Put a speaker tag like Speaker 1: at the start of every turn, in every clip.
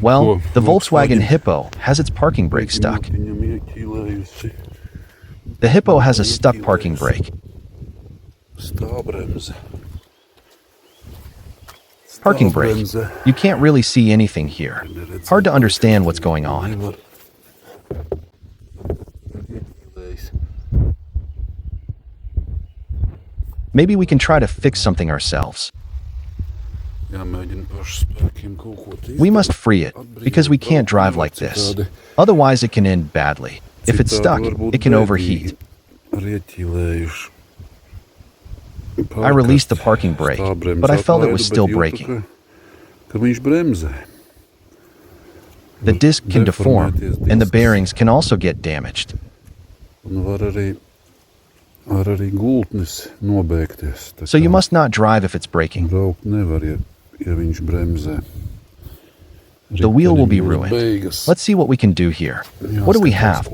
Speaker 1: Well, the Volkswagen Hippo has its parking brake stuck. The Hippo has a stuck parking brake. Parking brake. You can't really see anything here. Hard to understand what's going on. Maybe we can try to fix something ourselves. We must free it, because we can't drive like this. Otherwise it can end badly. If it's stuck, it can overheat. I released the parking brake, but I felt it was still braking. The disc can deform, and the bearings can also get damaged. So you must not drive if it's braking. The wheel will be ruined. Let's see what we can do here. What do we have?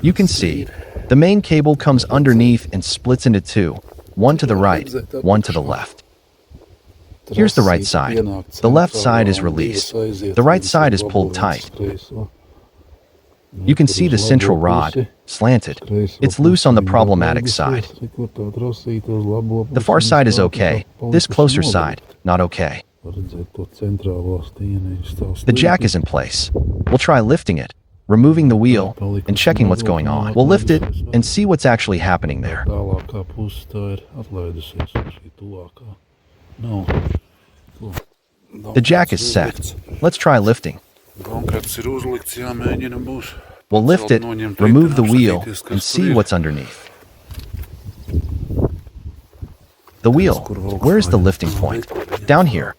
Speaker 1: You can see, the main cable comes underneath and splits into two, one to the right, one to the left. Here's the right side. The left side is released. The right side is pulled tight. You can see the central rod, slanted. It's loose on the problematic side. The far side is okay. This closer side, not okay. The jack is in place. We'll try lifting it, removing the wheel, and checking what's going on. We'll lift it and see what's actually happening there. The jack is set. Let's try lifting. We'll lift it, remove the wheel, and see what's underneath. The wheel. Where's the lifting point? Down here.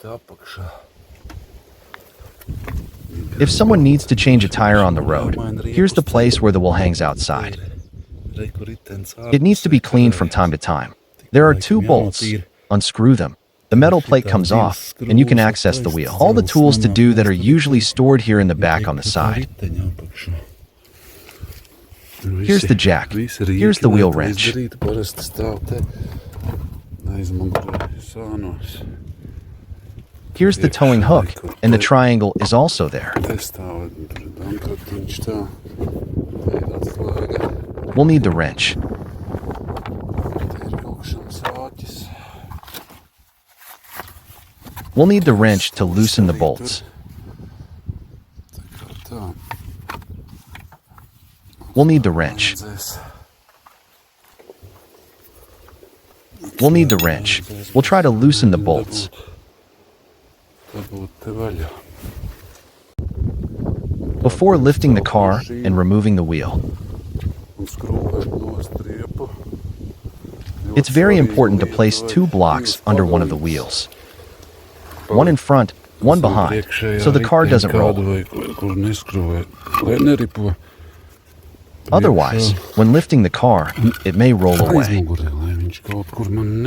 Speaker 1: If someone needs to change a tire on the road, here's the place where the wheel hangs outside. It needs to be cleaned from time to time. There are two bolts. Unscrew them. The metal plate comes off, and you can access the wheel. All the tools to do that are usually stored here in the back on the side. Here's the jack. Here's the wheel wrench. Here's the towing hook, and the triangle is also there. We'll need the wrench. We'll need the wrench to loosen the bolts. We'll need the wrench. We'll need the wrench. We'll try to loosen the bolts. Before lifting the car and removing the wheel. It's very important to place two blocks under one of the wheels. One in front, one behind, so the car doesn't roll. Otherwise, when lifting the car, it may roll away.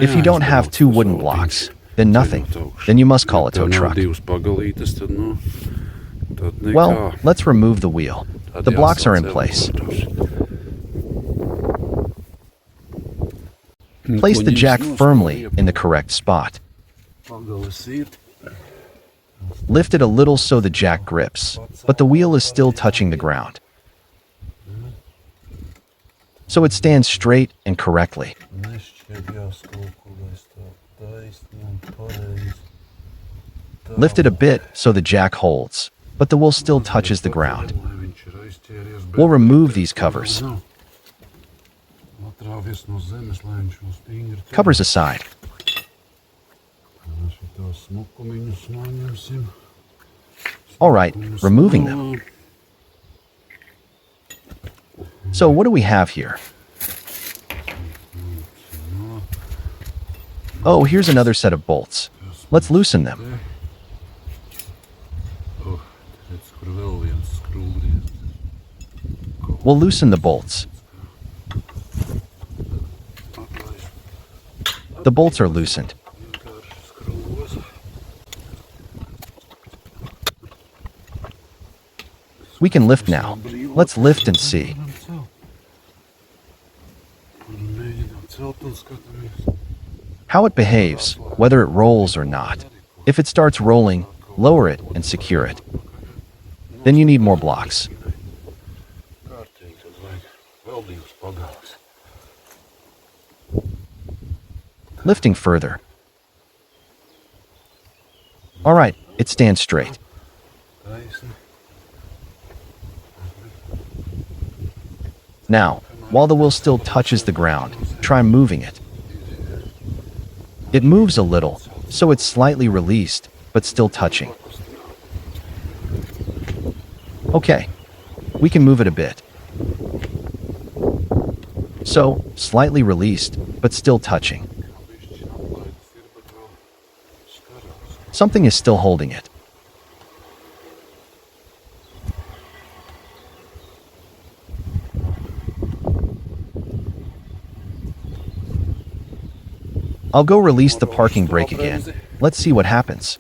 Speaker 1: If you don't have two wooden blocks, then nothing. Then you must call a tow truck. Well, let's remove the wheel. The blocks are in place. Place the jack firmly in the correct spot. Lift it a little so the jack grips, but the wheel is still touching the ground. So it stands straight and correctly. Lift it a bit so the jack holds, but the wheel still touches the ground. We'll remove these covers. Covers aside. All right, removing them. So what do we have here? Oh, here's another set of bolts. Let's loosen them. We'll loosen the bolts. The bolts are loosened. We can lift now. Let's lift and see. How it behaves, whether it rolls or not. If it starts rolling, lower it and secure it. Then you need more blocks. Lifting further. Alright, it stands straight. Now, while the wheel still touches the ground, try moving it. It moves a little, so it's slightly released, but still touching. Okay, we can move it a bit. So, slightly released, but still touching. Something is still holding it. I'll go release the parking brake again. Let's see what happens.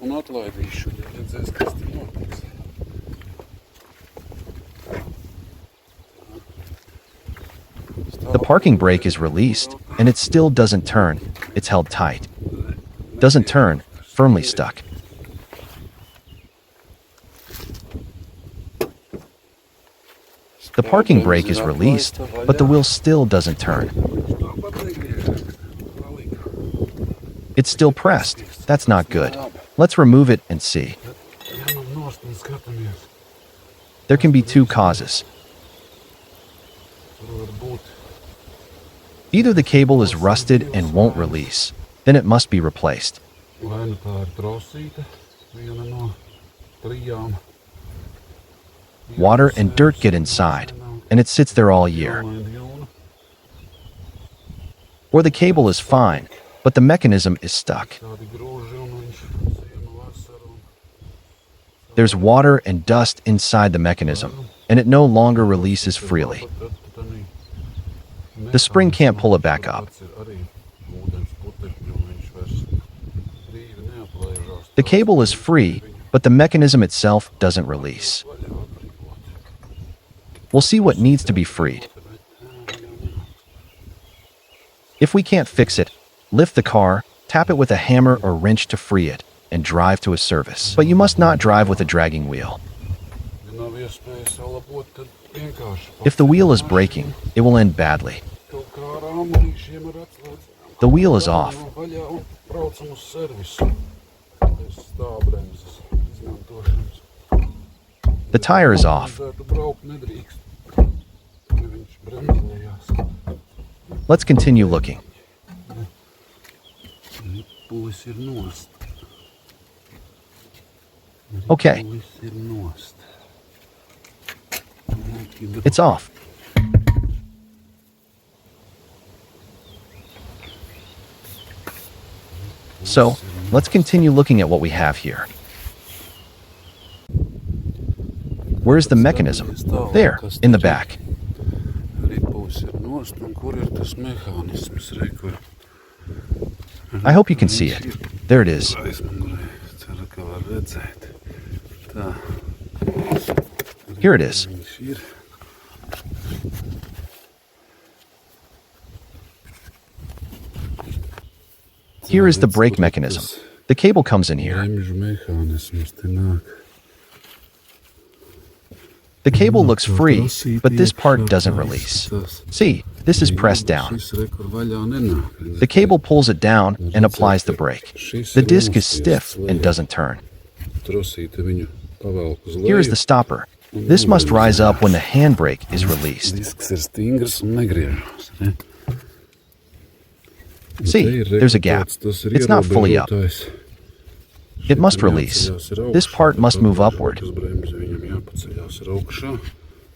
Speaker 1: The parking brake is released, and it still doesn't turn. It's held tight. Doesn't turn, firmly stuck. The parking brake is released, but the wheel still doesn't turn. It's still pressed. That's not good. Let's remove it and see. There can be two causes. Either the cable is rusted and won't release, then it must be replaced. Water and dirt get inside, and it sits there all year. Or the cable is fine, but the mechanism is stuck. There's water and dust inside the mechanism, and it no longer releases freely. The spring can't pull it back up. The cable is free, but the mechanism itself doesn't release. We'll see what needs to be freed. If we can't fix it, lift the car, tap it with a hammer or wrench to free it, and drive to a service. But you must not drive with a dragging wheel. If the wheel is breaking, it will end badly. The wheel is off. The tire is off. Let's continue looking. Okay. It's off. So, let's continue looking at what we have here. Where's the mechanism? There, in the back. I hope you can see it. There it is. Here it is. Here is the brake mechanism. The cable comes in here. The cable looks free, but this part doesn't release. See, this is pressed down. The cable pulls it down and applies the brake. The disc is stiff and doesn't turn. Here is the stopper. This must rise up when the handbrake is released. See, there's a gap. It's not fully up. It must release. This part must move upward.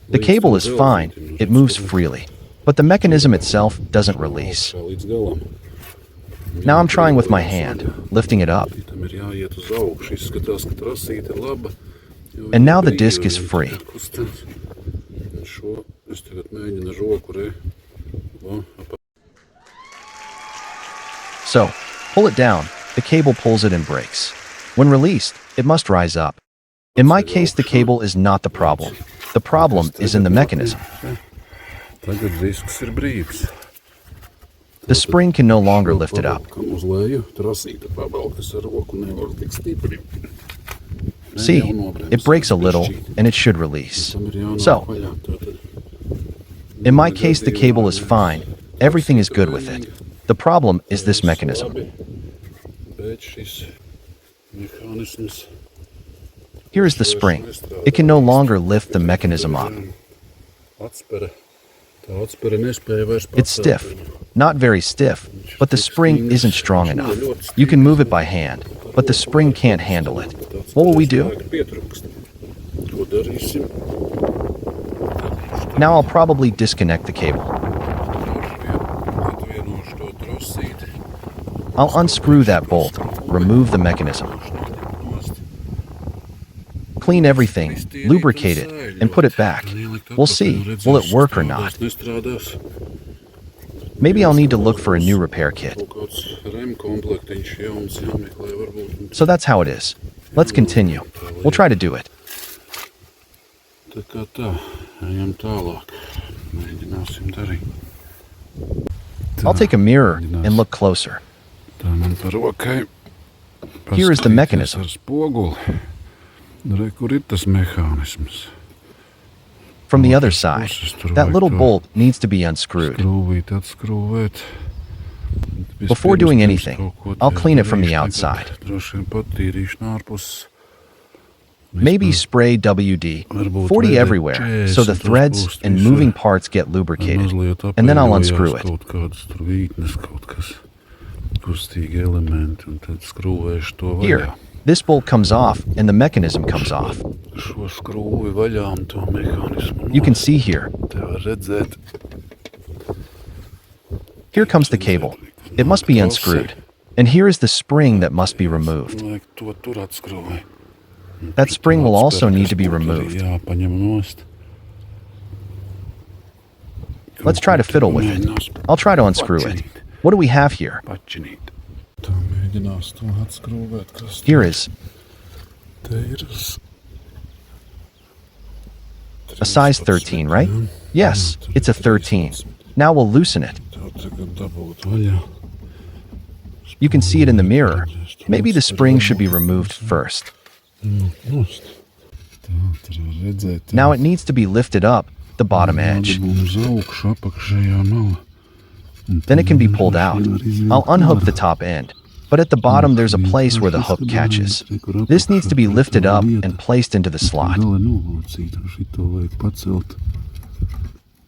Speaker 1: The cable is fine. It moves freely. But the mechanism itself doesn't release. Now I'm trying with my hand, lifting it up. And now the disc is free. So, pull it down, the cable pulls it and breaks. When released, it must rise up. In my case, the cable is not the problem. The problem is in the mechanism. The spring can no longer lift it up. See, it breaks a little, and it should release. So, in my case, the cable is fine. Everything is good with it. The problem is this mechanism. Here is the spring. It can no longer lift the mechanism up. It's stiff. Not very stiff, but the spring isn't strong enough. You can move it by hand, but the spring can't handle it. What will we do? Now I'll probably disconnect the cable. I'll unscrew that bolt, remove the mechanism. Clean everything, lubricate it, and put it back. We'll see, will it work or not? Maybe I'll need to look for a new repair kit. So that's how it is. Let's continue. We'll try to do it. I'll take a mirror and look closer. Here is the mechanism. From the other side, that little bolt needs to be unscrewed. Before doing anything, I'll clean it from the outside. Maybe spray WD-40 everywhere so the threads and moving parts get lubricated, and then I'll unscrew it. Here, this bolt comes off and the mechanism comes off. You can see here. Here comes the cable. It must be unscrewed. And here is the spring that must be removed. That spring will also need to be removed. Let's try to fiddle with it. I'll try to unscrew it. What do we have here? Here is a size 13, right? Yes, it's a 13. Now we'll loosen it. You can see it in the mirror. Maybe the spring should be removed first. Now it needs to be lifted up, the bottom edge. Then it can be pulled out. I'll unhook the top end. But at the bottom there's a place where the hook catches. This needs to be lifted up and placed into the slot.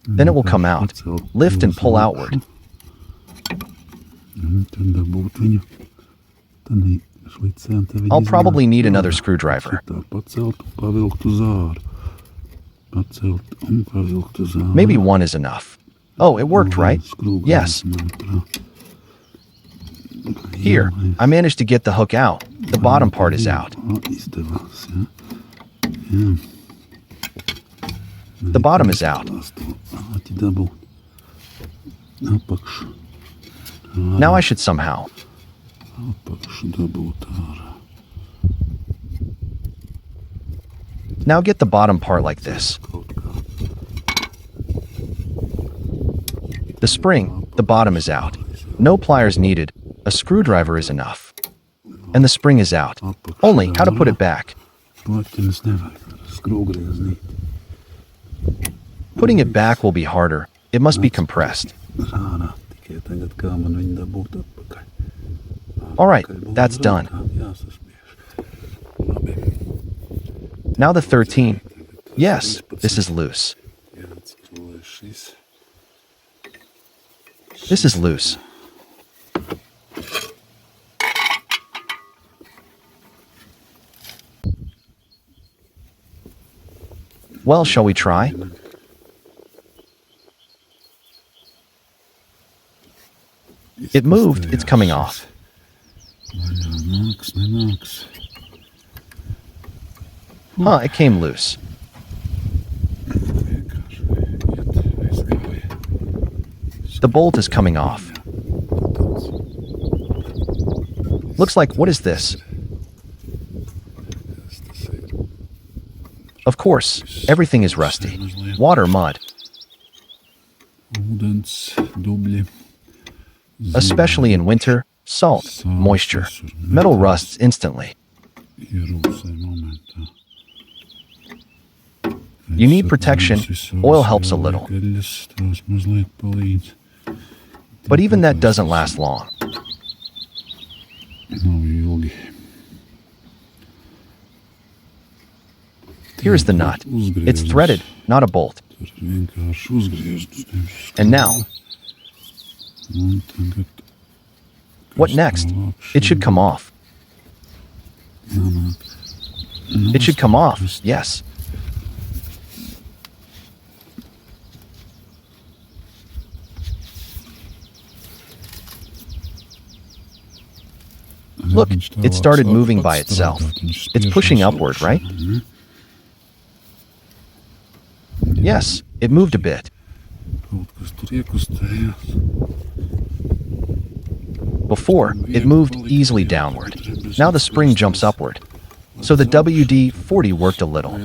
Speaker 1: Then it will come out. Lift and pull outward. I'll probably need another screwdriver. Maybe one is enough. Oh, it worked, right? Yes. Here, I managed to get the hook out. The bottom part is out. The bottom is out. Now I should somehow. Now get the bottom part like this. The spring, the bottom is out. No pliers needed. A screwdriver is enough. And the spring is out. Only how to put it back. Putting it back will be harder. It must be compressed. Alright, that's done. Now the 13. Yes, this is loose. This is loose. Well, shall we try? It moved, it's coming off. Huh, it came loose. The bolt is coming off. Looks like, what is this? Of course, everything is rusty. Water, mud. Especially in winter, salt, moisture. Metal rusts instantly. You need protection. Oil helps a little. But even that doesn't last long. Here's the nut. It's threaded, not a bolt. And now, what next? It should come off. It should come off, yes. Look, it started moving by itself. It's pushing upward, right? Yes, it moved a bit. Before, it moved easily downward. Now the spring jumps upward. So the WD-40 worked a little.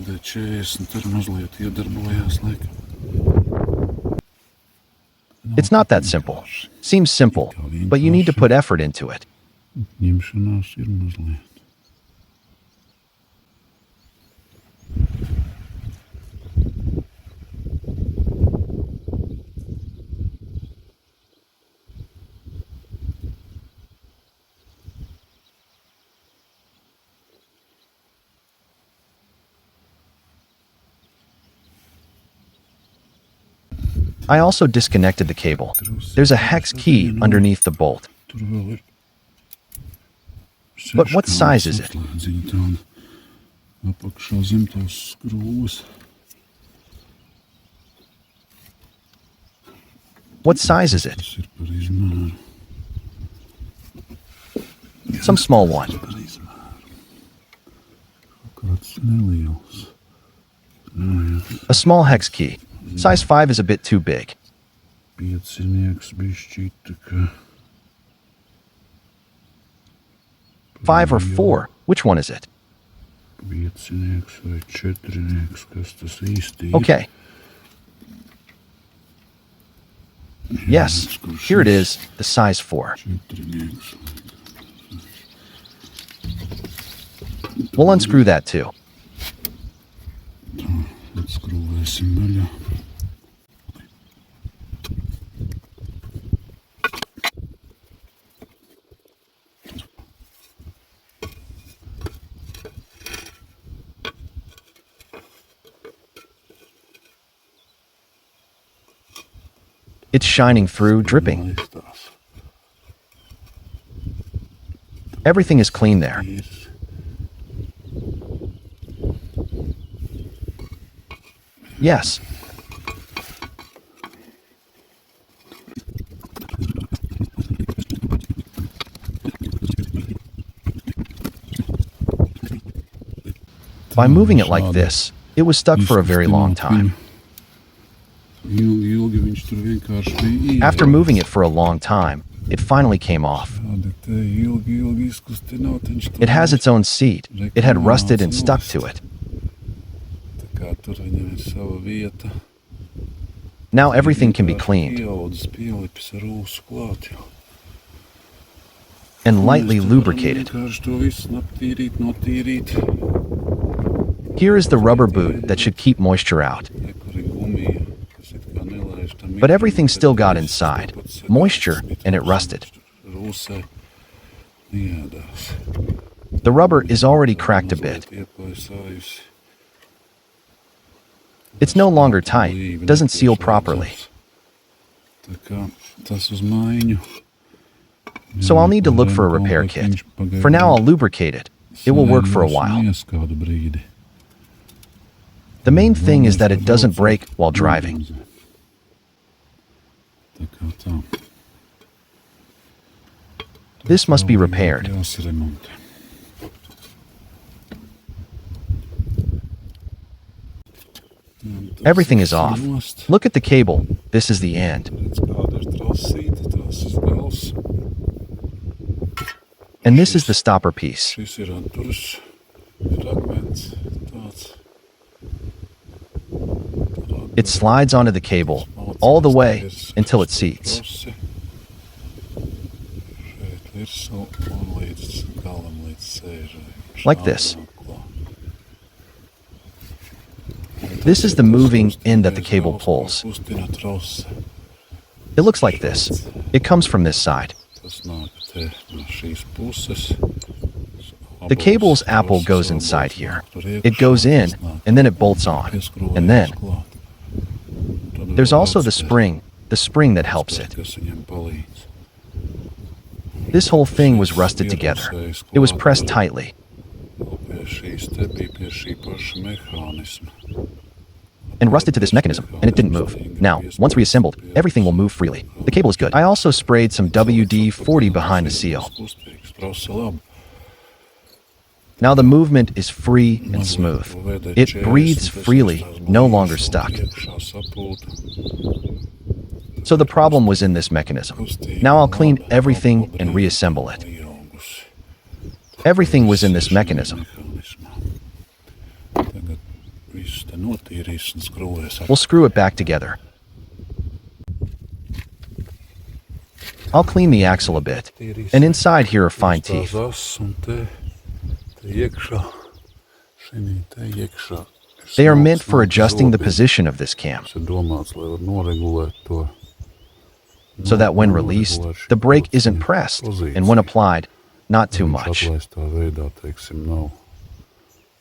Speaker 1: It's not that simple. Seems simple, but you need to put effort into it. I also disconnected the cable. There's a hex key underneath the bolt. But what size is it? What size is it? Some small one. A small hex key. Size 5 is a bit too big. 5 or 4? Which one is it? Okay. Yes, here it is, the size 4. We'll unscrew that too. It's shining through, dripping. Everything is clean there. Yes. By moving it like this, it was stuck for a very long time. After moving it for a long time, it finally came off. It has its own seat. It had rusted and stuck to it. Now everything can be cleaned and lightly lubricated. Here is the rubber boot that should keep moisture out. But everything still got inside, moisture, and it rusted. The rubber is already cracked a bit. It's no longer tight, doesn't seal properly. So I'll need to look for a repair kit. For now, I'll lubricate it. It will work for a while. The main thing is that it doesn't break while driving. This must be repaired. Everything is off. Look at the cable. This is the end. And this is the stopper piece. It slides onto the cable all the way until it seats. Like this. This is the moving end that the cable pulls. It looks like this. It comes from this side. The cable's apple goes inside here. It goes in, and then it bolts on. And then there's also the spring that helps it. This whole thing was rusted together. It was pressed tightly. And rusted to this mechanism, and it didn't move. Now, once reassembled, everything will move freely. The cable is good. I also sprayed some WD-40 behind the seal. Now the movement is free and smooth. It breathes freely, no longer stuck. So the problem was in this mechanism. Now I'll clean everything and reassemble it. Everything was in this mechanism. We'll screw it back together. I'll clean the axle a bit, and inside here are fine teeth. They are meant for adjusting the position of this cam, so that when released, the brake isn't pressed, and when applied, not too much.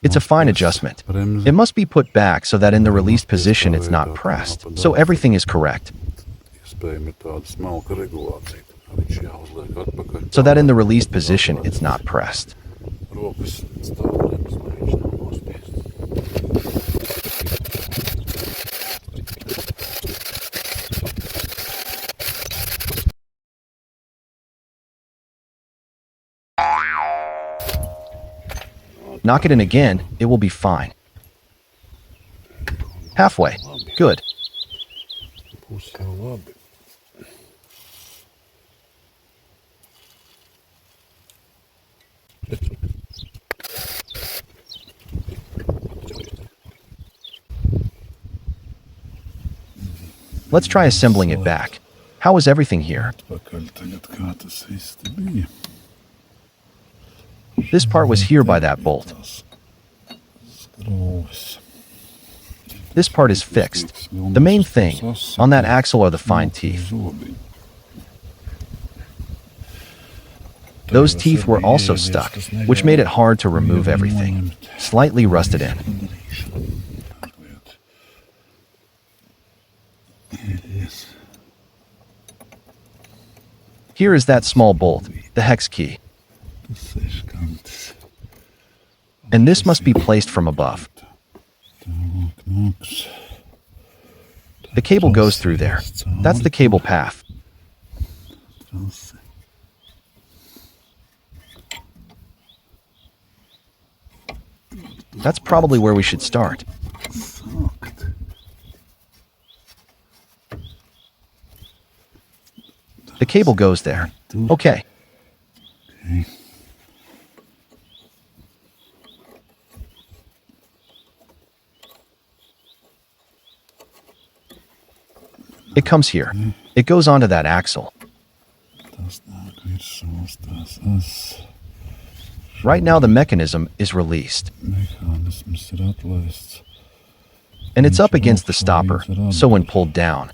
Speaker 1: It's a fine adjustment. It must be put back so that in the released position it's not pressed, so everything is correct. So that in the released position it's not pressed. Knock it in again, it will be fine. Halfway. Good. Let's try assembling it back. How is everything here? This part was here by that bolt. This part is fixed. The main thing on that axle are the fine teeth. Those teeth were also stuck, which made it hard to remove everything. Slightly rusted in. Here is that small bolt, the hex key. And this must be placed from above. The cable goes through there. That's the cable path. That's probably where we should start. The cable goes there. Okay. It comes here. It goes onto that axle. Right now the mechanism is released. And it's up against the stopper, so when pulled down.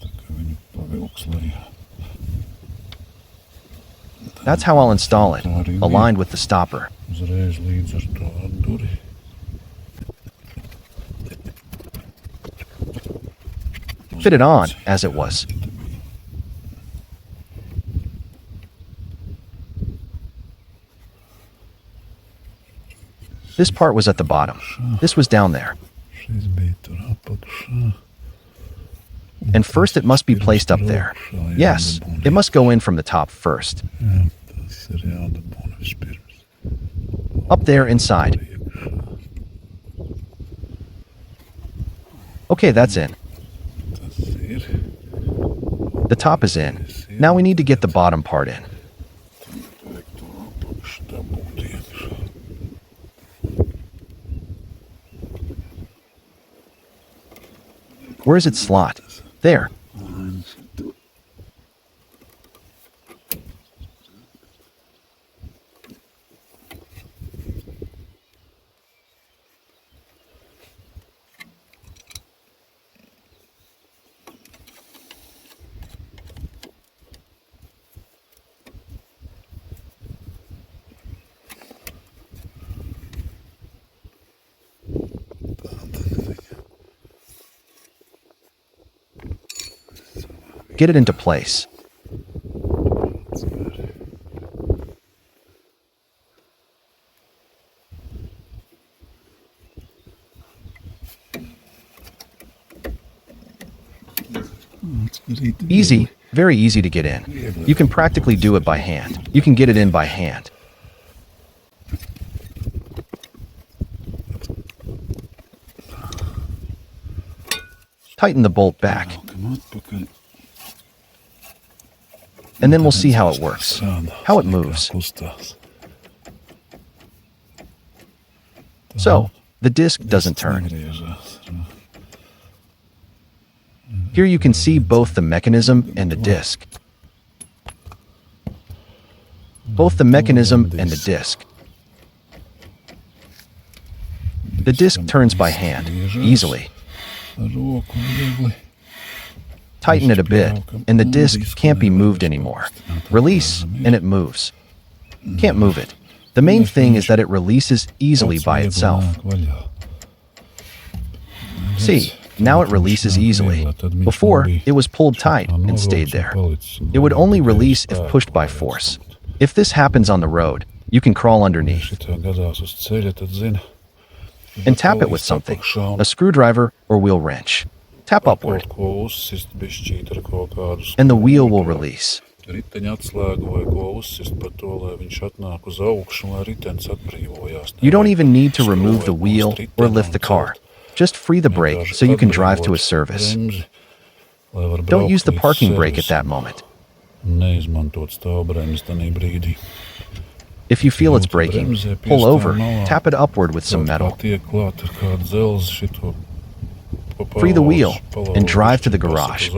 Speaker 1: That's how I'll install it, aligned with the stopper. Fit it on as it was. This part was at the bottom. This was down there. And first it must be placed up there. Yes, it must go in from the top first. Up there inside. Okay, that's in. The top is in. Now we need to get the bottom part in. Where is its slot? There. get it into place. Easy, very easy to get in. You can practically do it by hand. You can get it in by hand. Tighten the bolt back. And then we'll see how it works, how it moves. So, the disc doesn't turn. Here you can see both the mechanism and the disc. Both the mechanism and the disc. The disc turns by hand, easily. Tighten it a bit, and the disc can't be moved anymore. Release, and it moves. Can't move it. The main thing is that it releases easily by itself. See, now it releases easily. Before, it was pulled tight and stayed there. It would only release if pushed by force. If this happens on the road, you can crawl underneath and tap it with something, a screwdriver or wheel wrench. Tap upward, and the wheel will release. You don't even need to remove the wheel or lift the car. Just free the brake so you can drive to a service. Don't use the parking brake at that moment. If you feel it's braking, pull over, tap it upward with some metal. Free the wheel and drive to the garage.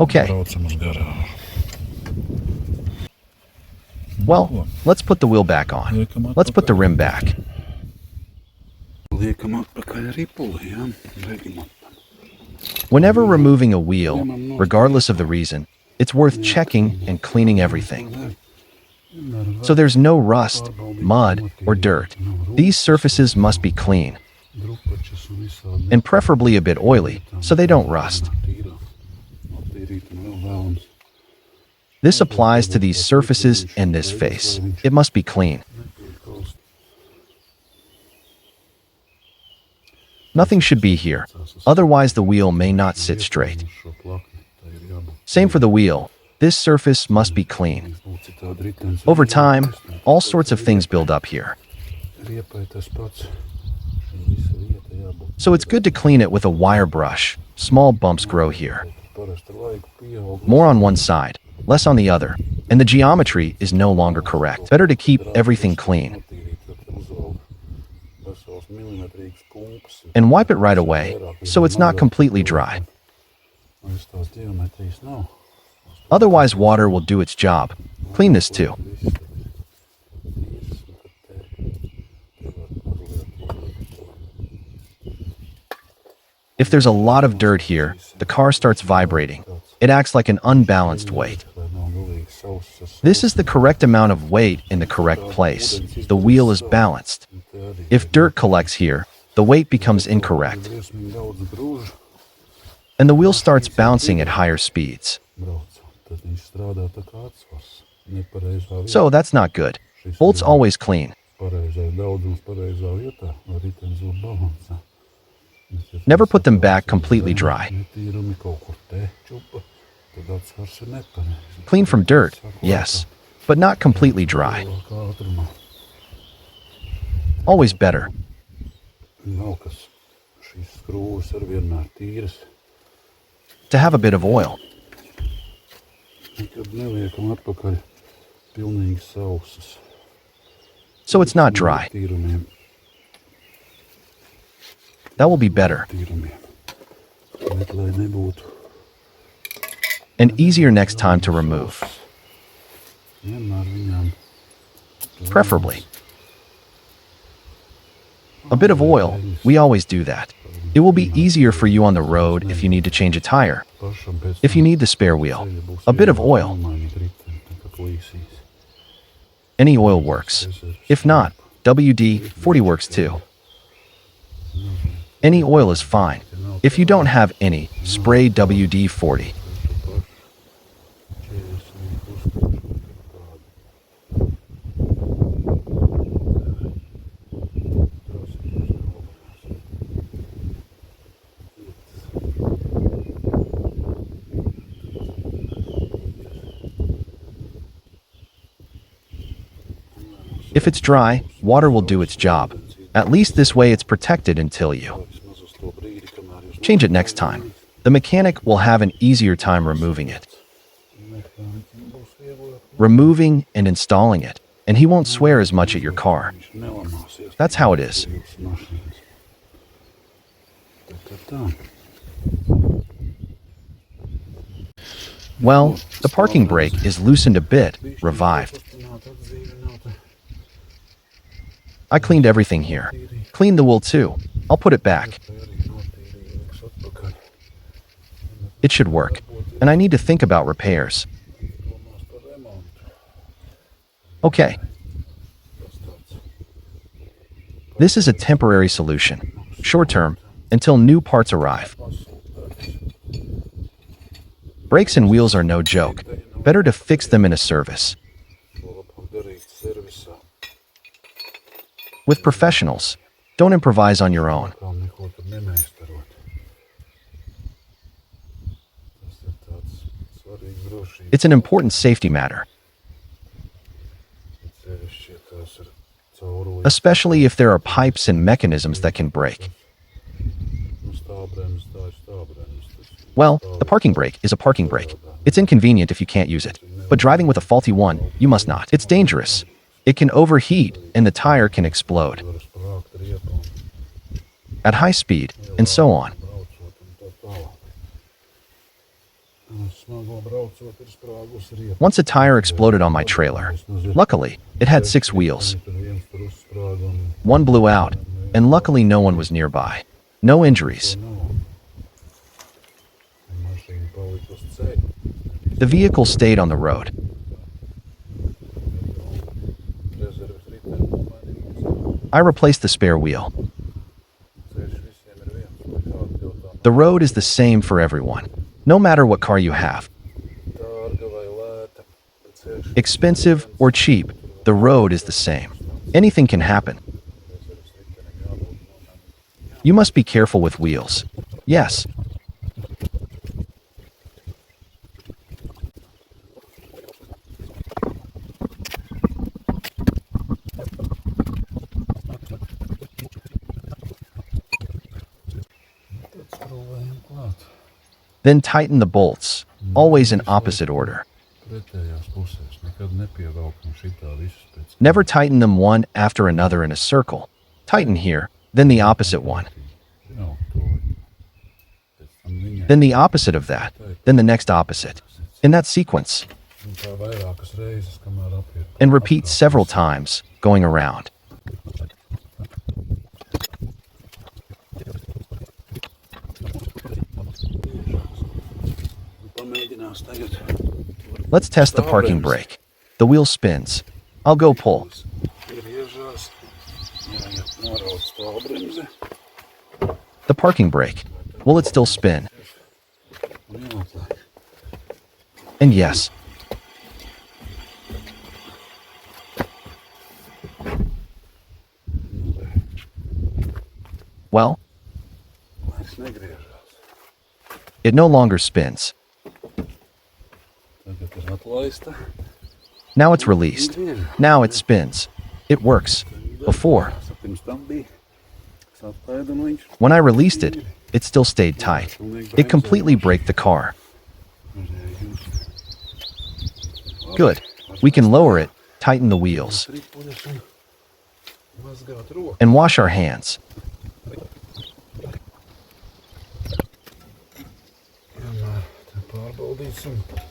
Speaker 1: Okay. Well, let's put the wheel back on. Let's put the rim back. Whenever removing a wheel, regardless of the reason, it's worth checking and cleaning everything. So there's no rust, mud, or dirt. These surfaces must be clean, and preferably a bit oily, so they don't rust. This applies to these surfaces and this face. It must be clean. Nothing should be here, otherwise the wheel may not sit straight. Same for the wheel. This surface must be clean. Over time, all sorts of things build up here. So it's good to clean it with a wire brush. Small bumps grow here. More on one side, less on the other, and the geometry is no longer correct. Better to keep everything clean. And wipe it right away, so it's not completely dry. Otherwise, water will do its job. Clean this too. If there's a lot of dirt here, the car starts vibrating. It acts like an unbalanced weight. This is the correct amount of weight in the correct place. The wheel is balanced. If dirt collects here, the weight becomes incorrect, and the wheel starts bouncing at higher speeds. So that's not good. Bolts always clean. Never put them back completely dry. Clean from dirt, yes, but not completely dry. Always better. To have a bit of oil. So it's not dry. That will be better. And easier next time to remove. Preferably. A bit of oil, we always do that. It will be easier for you on the road if you need to change a tire. If you need the spare wheel, a bit of oil. Any oil works. If not, WD-40 works too. Any oil is fine. If you don't have any, spray WD-40. If it's dry, water will do its job. At least this way it's protected until you change it next time. The mechanic will have an easier time removing it. Removing and installing it, and he won't swear as much at your car. That's how it is. Well, the parking brake is loosened a bit, revived. I cleaned everything here. Cleaned the wool too. I'll put it back. It should work, and I need to think about repairs. Okay. This is a temporary solution, short-term, until new parts arrive. Brakes and wheels are no joke. Better to fix them in a service. With professionals, don't improvise on your own. It's an important safety matter, especially if there are pipes and mechanisms that can break. Well, the parking brake is a parking brake. It's inconvenient if you can't use it, but driving with a faulty one, you must not. It's dangerous. It can overheat and the tire can explode at high speed, and so on. Once a tire exploded on my trailer. Luckily, it had 6 wheels. One blew out, and luckily no one was nearby. No injuries. The vehicle stayed on the road. I replaced the spare wheel. The road is the same for everyone, no matter what car you have. Expensive or cheap, the road is the same. Anything can happen. You must be careful with wheels. Yes. Then tighten the bolts, always in opposite order. Never tighten them one after another in a circle. Tighten here, then the opposite one. Then the opposite of that, then the next opposite. In that sequence. And repeat several times, going around. Let's test the parking brake. The wheel spins. I'll go pull. The parking brake. Will it still spin? And yes. Well, it no longer spins. Now it's released. Now it spins. It works. Before, when I released it, it still stayed tight. It completely braked the car. Good. We can lower it, tighten the wheels, and wash our hands.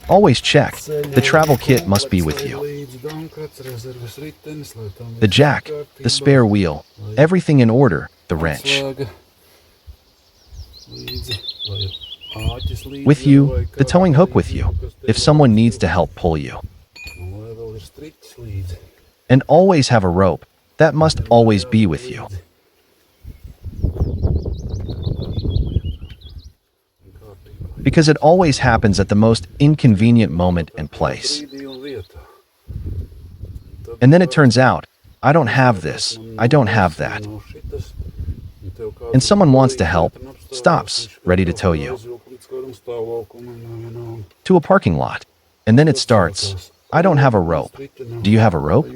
Speaker 1: Always check. The travel kit must be with you. The jack, the spare wheel, everything in order, the wrench. With you, the towing hook with you, if someone needs to help pull you. And always have a rope. That must always be with you. because it always happens at the most inconvenient moment and place. And then it turns out, I don't have this, I don't have that. And someone wants to help, stops, ready to tow you to a parking lot. And then it starts, I don't have a rope. Do you have a rope?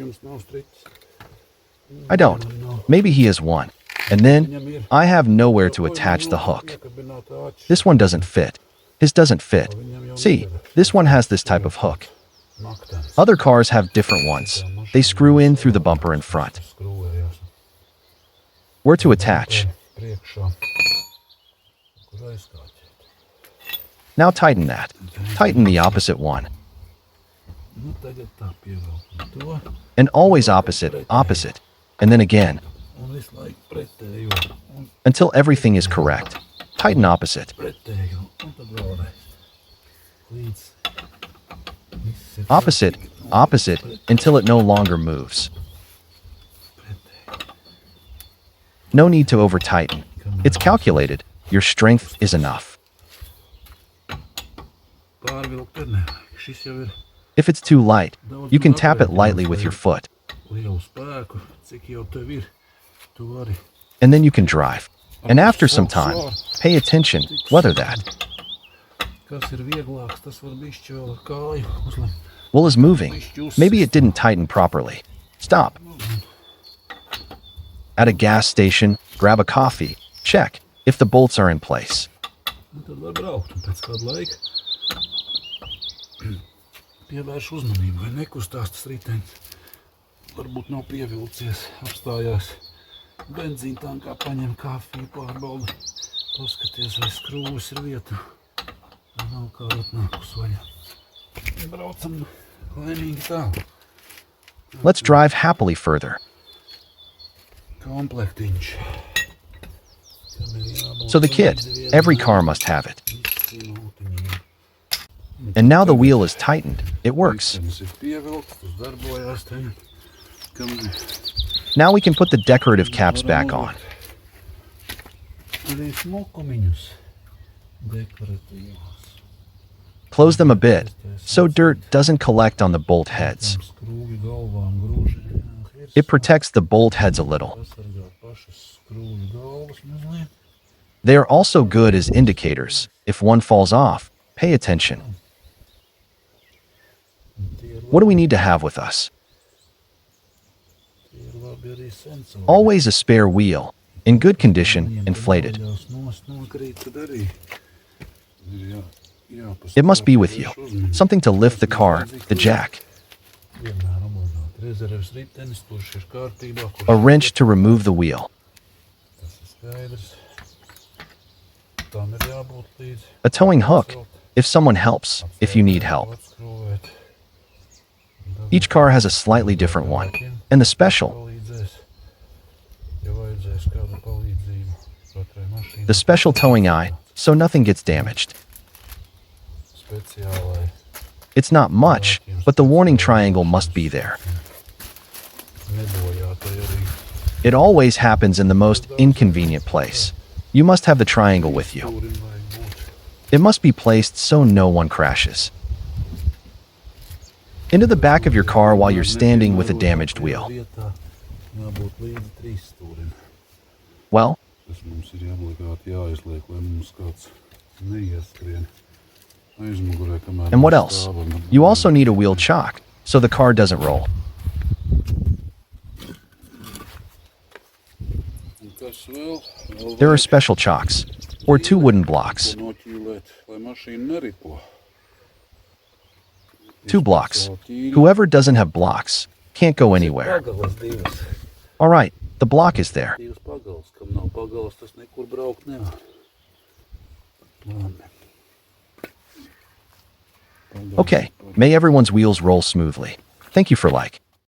Speaker 1: I don't. Maybe he has one. And then, I have nowhere to attach the hook. This one doesn't fit. His doesn't fit. See, this one has this type of hook. Other cars have different ones. They screw in through the bumper in front. Where to attach? Now tighten that. Tighten the opposite one. And always opposite, opposite. And then again. Until everything is correct. Tighten opposite. Opposite, opposite, until it no longer moves. No need to over-tighten. It's calculated. Your strength is enough. If it's too light, you can tap it lightly with your foot. And then you can drive. And after some time, pay attention, weather that. Well, is moving. Maybe it didn't tighten properly. Stop. At a gas station, grab a coffee. Check if the bolts are in place.
Speaker 2: Pievērš uzmanību, vai nekustās tas ritenis. Varbūt nav pievilcies, apstājās benzīna tankā, paņem kafiju, pārbaudi, paskaties, vai skrūves ir vietā. Nav kā atnākus vaļā. Braucam laimīgi tālu.
Speaker 1: Let's drive happily further.
Speaker 2: Komplektiņš.
Speaker 1: So the kit, every car must have it. And now the wheel is tightened. It works. Now we can put the decorative caps back on. Close them a bit, so dirt doesn't collect on the bolt heads. It protects the bolt heads a little. They are also good as indicators. If one falls off, pay attention. What do we need to have with us? Always a spare wheel, in good condition, inflated. It must be with you. Something to lift the car, the jack. A wrench to remove the wheel. A towing hook, if someone helps, if you need help. Each car has a slightly different one, and the special. The special towing eye, so nothing gets damaged. It's not much, but the warning triangle must be there. It always happens in the most inconvenient place. You must have the triangle with you. It must be placed so no one crashes. Into the back of your car while you're standing with a damaged wheel. Well? And what else? You also need a wheel chock, so the car doesn't roll. There are special chocks, or 2 wooden blocks. 2 blocks. Whoever doesn't have blocks can't go anywhere. All right, the block is there. Okay, may everyone's wheels roll smoothly. Thank you for like.